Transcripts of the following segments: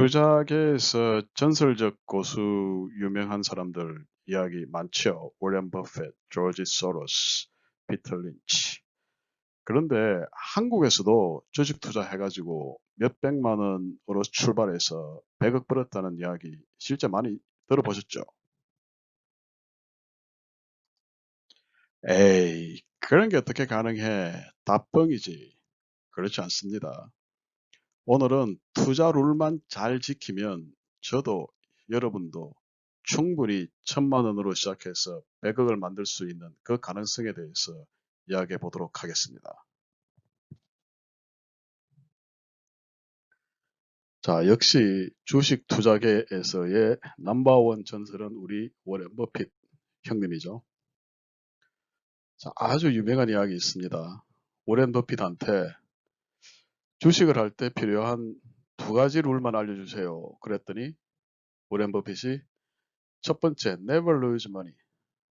투자계에서 전설적 고수 유명한 사람들 이야기 많죠. 워렌 버핏, 조지 소로스, 피터 린치. 그런데 한국에서도 주식 투자해가지고 몇백만 원으로 출발해서 100억 벌었다는 이야기 실제 많이 들어보셨죠? 에이, 그런 게 어떻게 가능해? 다 뻥이지. 그렇지 않습니다. 오늘은 투자 룰만 잘 지키면 저도 여러분도 충분히 1,000만 원으로 시작해서 100억을 만들 수 있는 그 가능성에 대해서 이야기해 보도록 하겠습니다. 자, 역시 주식 투자계에서의 넘버원 전설은 우리 워렌 버핏 형님이죠. 자, 아주 유명한 이야기 있습니다. 워렌 버핏한테 주식을 할 때 필요한 두 가지 룰만 알려주세요. 그랬더니 워렌 버핏이 첫 번째, never lose money.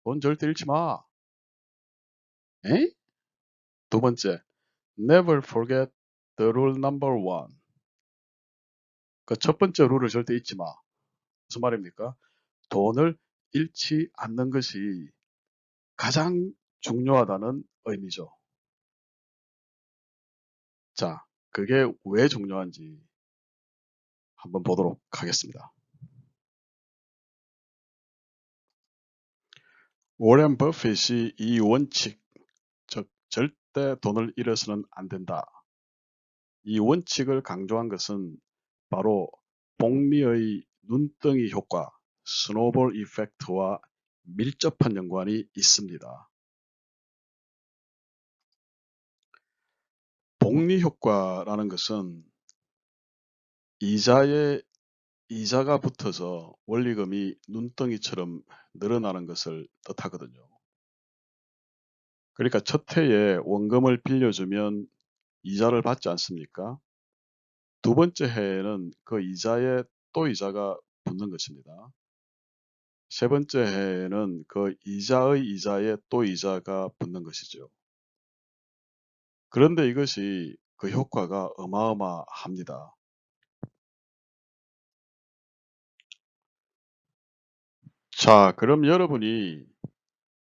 돈 절대 잃지 마. 에? 두 번째, never forget the rule number one. 그 첫 번째 룰을 절대 잊지 마. 무슨 말입니까? 돈을 잃지 않는 것이 가장 중요하다는 의미죠. 자, 그게 왜 중요한지 한번 보도록 하겠습니다. 워렌 버핏이 이 원칙, 즉 절대 돈을 잃어서는 안 된다. 이 원칙을 강조한 것은 바로 복리의 눈덩이 효과, 스노볼 이펙트와 밀접한 연관이 있습니다. 복리 효과라는 것은 이자가 붙어서 원리금이 눈덩이처럼 늘어나는 것을 뜻하거든요. 그러니까 첫 해에 원금을 빌려주면 이자를 받지 않습니까? 두 번째 해에는 그 이자에 또 이자가 붙는 것입니다. 세 번째 해에는 그 이자의 이자에 또 이자가 붙는 것이죠. 그런데 이것이 그 효과가 어마어마합니다. 자, 그럼 여러분이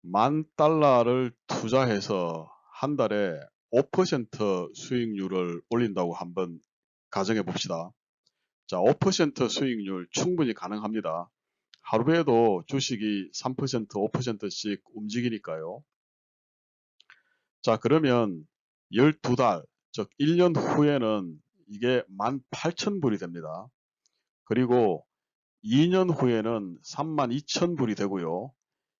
$10,000를 투자해서 한 달에 5% 수익률을 올린다고 한번 가정해 봅시다. 자, 5% 수익률 충분히 가능합니다. 하루에도 주식이 3%, 5%씩 움직이니까요. 자, 그러면 12달, 즉 1년 후에는 이게 18,000불이 됩니다. 그리고 2년 후에는 32,000불이 되고요.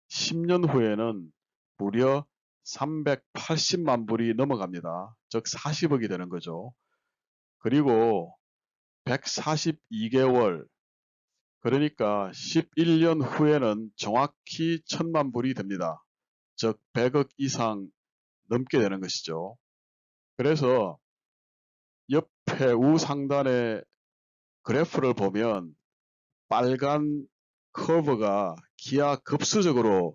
10년 후에는 무려 380만 불이 넘어갑니다. 즉 40억이 되는 거죠. 그리고 142개월, 그러니까 11년 후에는 정확히 1,000만 불이 됩니다. 즉 100억 이상 넘게 되는 것이죠. 그래서 옆에 우상단의 그래프를 보면 빨간 커브가 기하급수적으로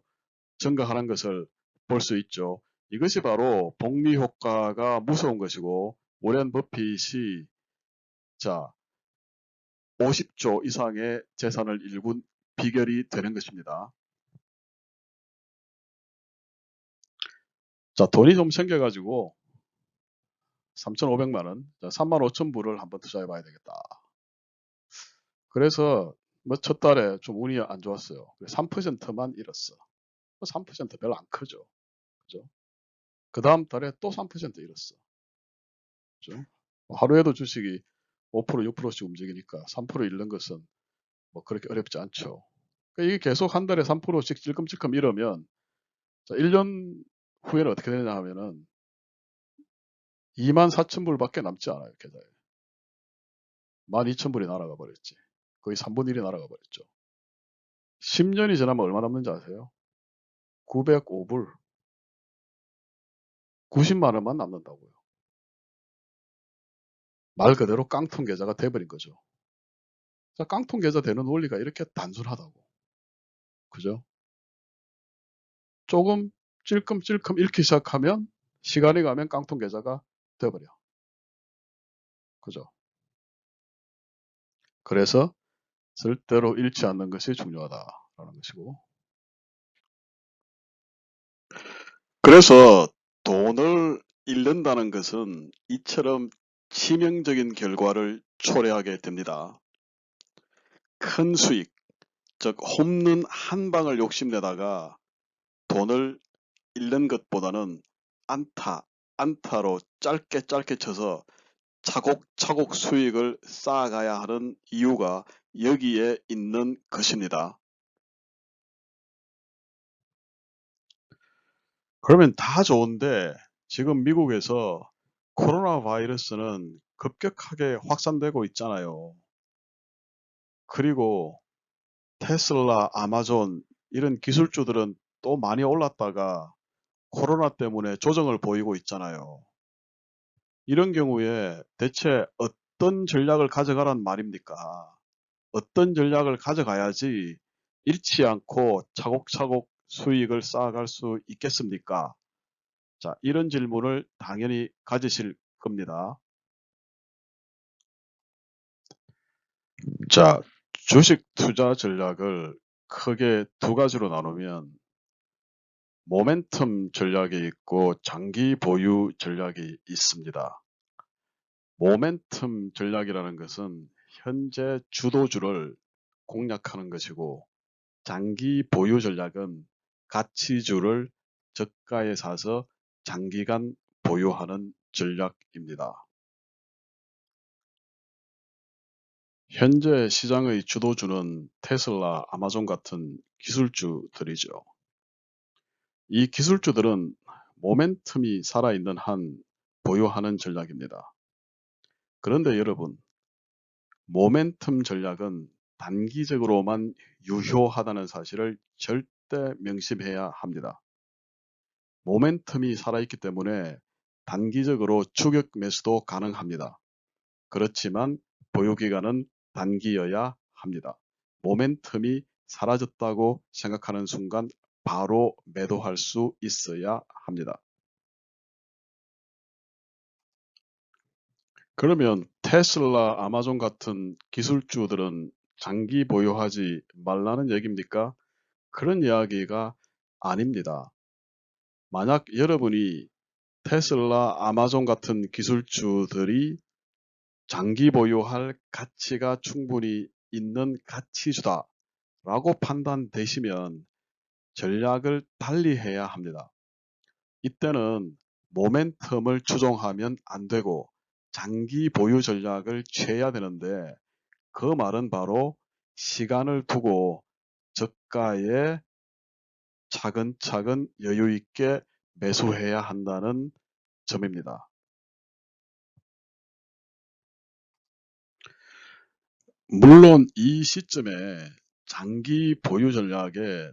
증가하는 것을 볼 수 있죠. 이것이 바로 복리 효과가 무서운 것이고 워렌 버핏이 자 50조 이상의 재산을 일군 비결이 되는 것입니다. 자, 돈이 좀 생겨가지고 3,500만 원, 35,000불을 한번 투자해 봐야 되겠다. 그래서 뭐 첫 달에 좀 운이 안 좋았어요. 3%만 잃었어. 3% 별로 안 크죠. 그죠? 그 다음 달에 또 3% 잃었어. 그죠? 하루에도 주식이 5%, 6%씩 움직이니까 3% 잃는 것은 뭐 그렇게 어렵지 않죠. 그러니까 이게 계속 한 달에 3%씩 찔끔찔끔 잃으면 1년 후에는 어떻게 되냐 하면은 24,000불밖에 남지 않아요. 계좌에. 12,000불이 날아가 버렸지. 거의 3분의 1이 날아가 버렸죠. 10년이 지나면 얼마 남는지 아세요? 905불. 90만 원만 남는다고요. 말 그대로 깡통 계좌가 돼버린 거죠. 자, 깡통 계좌 되는 원리가 이렇게 단순하다고. 그죠? 조금 찔끔찔끔 잃기 시작하면 시간이 가면 깡통 계좌가 돼버려. 그죠? 그래서 절대로 잃지 않는 것이 중요하다라는 것이고, 그래서 돈을 잃는다는 것은 이처럼 치명적인 결과를 초래하게 됩니다. 큰 수익, 즉 홈런 한 방을 욕심내다가 돈을 잃는 것보다는 안타로 짧게 쳐서 차곡차곡 수익을 쌓아가야 하는 이유가 여기에 있는 것입니다. 그러면 다 좋은데 지금 미국에서 코로나 바이러스는 급격하게 확산되고 있잖아요. 그리고 테슬라, 아마존 이런 기술주들은 또 많이 올랐다가 코로나 때문에 조정을 보이고 있잖아요. 이런 경우에 대체 어떤 전략을 가져가란 말입니까? 어떤 전략을 가져가야지 잃지 않고 차곡차곡 수익을 쌓아갈 수 있겠습니까? 자, 이런 질문을 당연히 가지실 겁니다. 자, 주식 투자 전략을 크게 두 가지로 나누면 모멘텀 전략이 있고 장기 보유 전략이 있습니다. 모멘텀 전략이라는 것은 현재 주도주를 공략하는 것이고, 장기 보유 전략은 가치주를 저가에 사서 장기간 보유하는 전략입니다. 현재 시장의 주도주는 테슬라, 아마존 같은 기술주들이죠. 이 기술주들은 모멘텀이 살아있는 한 보유하는 전략입니다. 그런데 여러분, 모멘텀 전략은 단기적으로만 유효하다는 사실을 절대 명심해야 합니다. 모멘텀이 살아있기 때문에 단기적으로 추격 매수도 가능합니다. 그렇지만 보유기간은 단기여야 합니다. 모멘텀이 사라졌다고 생각하는 순간 바로 매도할 수 있어야 합니다. 그러면 테슬라, 아마존 같은 기술주들은 장기 보유하지 말라는 얘기입니까? 그런 이야기가 아닙니다. 만약 여러분이 테슬라, 아마존 같은 기술주들이 장기 보유할 가치가 충분히 있는 가치주다라고 판단되시면 전략을 달리 해야 합니다. 이때는 모멘텀을 추종하면 안 되고 장기 보유 전략을 취해야 되는데, 그 말은 바로 시간을 두고 저가에 차근차근 여유 있게 매수해야 한다는 점입니다. 물론 이 시점에 장기 보유 전략에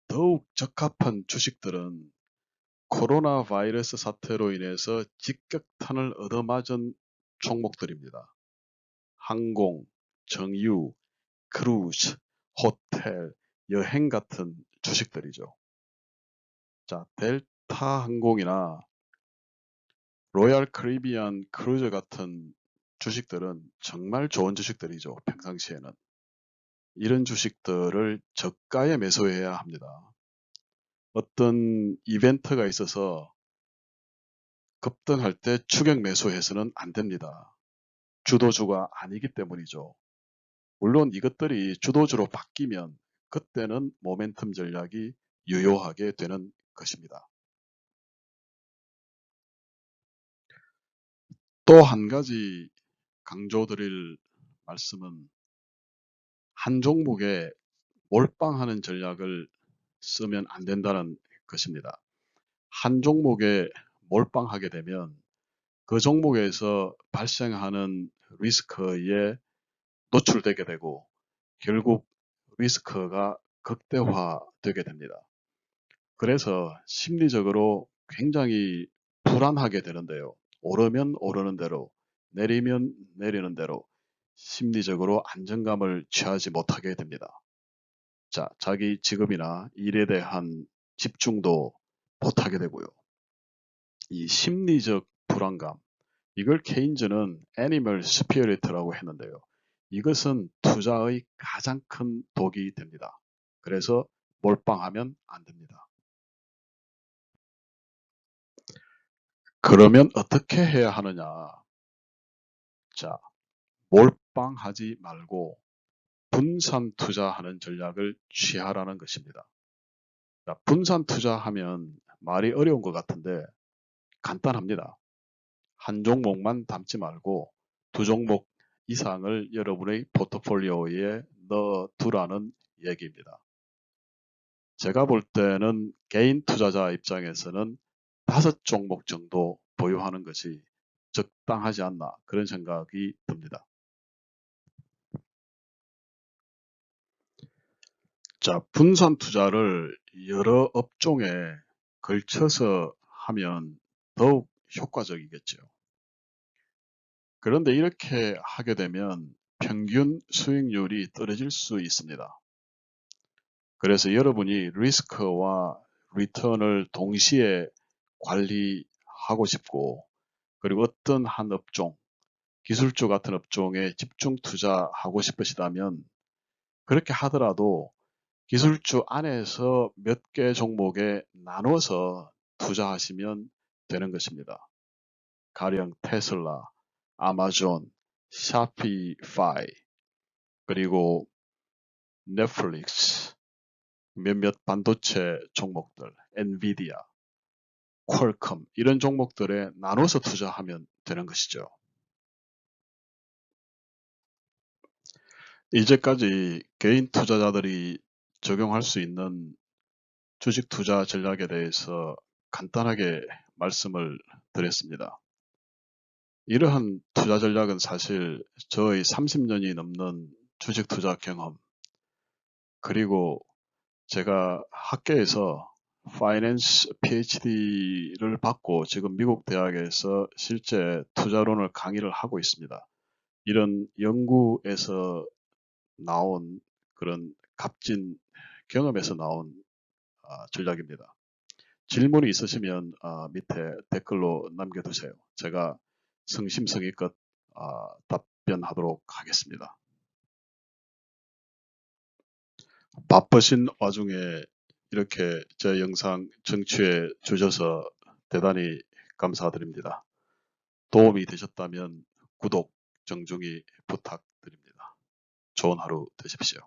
더욱 적합한 주식들은 코로나 바이러스 사태로 인해서 직격탄을 얻어맞은 종목들입니다. 항공, 정유, 크루즈, 호텔, 여행 같은 주식들이죠. 자, 델타 항공이나 로얄 카리비안 크루즈 같은 주식들은 정말 좋은 주식들이죠. 평상시에는. 이런 주식들을 저가에 매수해야 합니다. 어떤 이벤트가 있어서 급등할 때 추격 매수해서는 안 됩니다. 주도주가 아니기 때문이죠. 물론 이것들이 주도주로 바뀌면 그때는 모멘텀 전략이 유효하게 되는 것입니다. 또 한 가지 강조드릴 말씀은 한 종목에 몰빵하는 전략을 쓰면 안 된다는 것입니다. 한 종목에 몰빵하게 되면 그 종목에서 발생하는 리스크에 노출되게 되고 결국 리스크가 극대화되게 됩니다. 그래서 심리적으로 굉장히 불안하게 되는데요. 오르면 오르는 대로, 내리면 내리는 대로 심리적으로 안정감을 취하지 못하게 됩니다. 자, 자기 직업이나 일에 대한 집중도 못하게 되고요. 이 심리적 불안감, 이걸 케인즈는 애니멀 스피리트라고 했는데요. 이것은 투자의 가장 큰 독이 됩니다. 그래서 몰빵하면 안 됩니다. 그러면 어떻게 해야 하느냐? 자, 몰빵하지 말고 분산 투자하는 전략을 취하라는 것입니다. 자, 분산 투자하면 말이 어려운 것 같은데 간단합니다. 한 종목만 담지 말고 두 종목 이상을 여러분의 포트폴리오에 넣어두라는 얘기입니다. 제가 볼 때는 개인 투자자 입장에서는 5종목 정도 보유하는 것이 적당하지 않나 그런 생각이 듭니다. 자, 분산 투자를 여러 업종에 걸쳐서 하면 더욱 효과적이겠죠. 그런데 이렇게 하게 되면 평균 수익률이 떨어질 수 있습니다. 그래서 여러분이 리스크와 리턴을 동시에 관리하고 싶고, 그리고 어떤 한 업종, 기술주 같은 업종에 집중 투자하고 싶으시다면 그렇게 하더라도 기술주 안에서 몇 개 종목에 나눠서 투자하시면 되는 것입니다. 가령 테슬라, 아마존, 샤피파이, 그리고 넷플릭스, 몇몇 반도체 종목들, 엔비디아, 퀄컴 이런 종목들에 나눠서 투자하면 되는 것이죠. 이제까지 개인 투자자들이 적용할 수 있는 주식 투자 전략에 대해서 간단하게 말씀을 드렸습니다. 이러한 투자 전략은 사실 저의 30년이 넘는 주식 투자 경험, 그리고 제가 학계에서 파이낸스 PhD를 받고 지금 미국 대학에서 실제 투자론을 강의를 하고 있습니다. 이런 연구에서 나온 그런 값진 경험에서 나온 전략입니다. 질문이 있으시면 밑에 댓글로 남겨두세요. 제가 성심성의껏 답변하도록 하겠습니다. 바쁘신 와중에 이렇게 제 영상 청취해 주셔서 대단히 감사드립니다. 도움이 되셨다면 구독 정중히 부탁드립니다. 좋은 하루 되십시오.